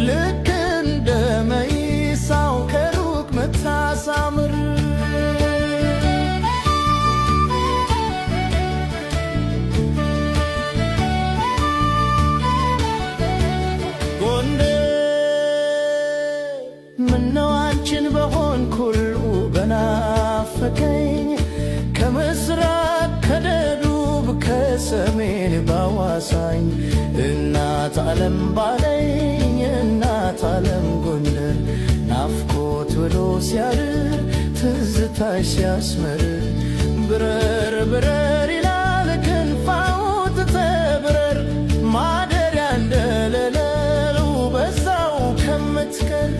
ልክ እንደ መይሳው ከሩቅ ምታሳምር ምነው አንቺን በሆንኩ ሁሉ በናፈቀኝ ከምስራቅ ከደቡብ ከሰሜን ባዋሳኝ እናት ዓለም ባለኝ እናት ዓለም ጎንደር ናፍቆት ብሎ ሲያድር ትዝታሽ ሲያስመርር ብረር ብረር ይላል ክንፋው ትተብረር ማደሪያ እንደሌለው በዛው ከምትቀር